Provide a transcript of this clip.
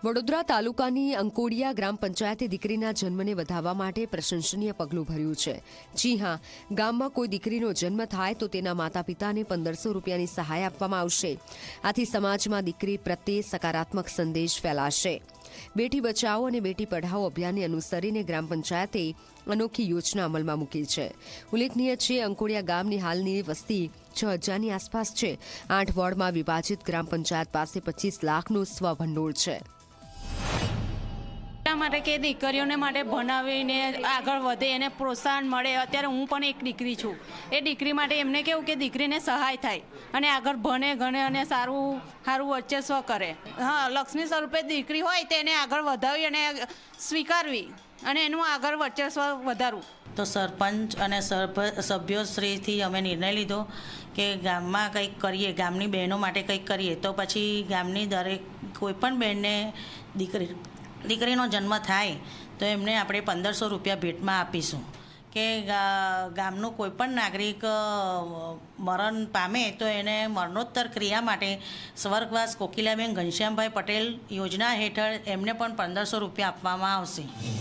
વડોદરા તાલુકાની અંકોડિયા ગ્રામ પંચાયતે દીકરીના જન્મને વધાવવા માટે પ્રશંસનીય પગલું ભર્યું છે। જી હા, ગામમાં કોઈ દીકરીનો જન્મ થાય તો તેના માતા પિતાને 1500 રૂપિયાની સહાય આપવામાં આવશે। આથી સમાજમાં દીકરી પ્રત્યે સકારાત્મક સંદેશ ફેલાશે। બેટી બચાવો અને બેટી પઢાઓ અભિયાનને અનુસરીને ગ્રામ પંચાયતે અનોખી યોજના અમલમાં મૂકી છે। ઉલ્લેખનીય છે, અંકોડિયા ગામની હાલની વસ્તી 6000ની આસપાસ છે। 8 વોર્ડમાં વિભાજિત ગ્રામ પંચાયત પાસે 25 લાખનું સ્વભંડોળ છે। માટે કે દીકરીઓને માટે ભણાવીને આગળ વધે એને પ્રોત્સાહન મળે। અત્યારે હું પણ એક દીકરી છું, એ દીકરી માટે એમને કેવું કે દીકરીને સહાય થાય અને આગળ ભણે ગણે અને સારું વર્ચસ્વ કરે। હા, લક્ષ્મી સ્વરૂપે દીકરી હોય તેને આગળ વધાવી અને સ્વીકારવી અને એનું આગળ વર્ચસ્વ વધારવું। તો સરપંચ અને સભ્યોશ્રીથી અમે નિર્ણય લીધો કે ગામમાં કંઈક કરીએ, ગામની બહેનો માટે કંઈક કરીએ। તો પછી ગામની દરેક કોઈપણ બહેનને દીકરીનો જન્મ થાય તો એમને આપણે 1500 રૂપિયા ભેટમાં આપીશું કે ગામનું કોઈપણ નાગરિક મરણ પામે તો એને મરણોત્તર ક્રિયા માટે સ્વર્ગવાસ કોકિલાબેન ઘનશ્યામભાઈ પટેલ યોજના હેઠળ એમને પણ 1500 રૂપિયા આપવામાં આવશે।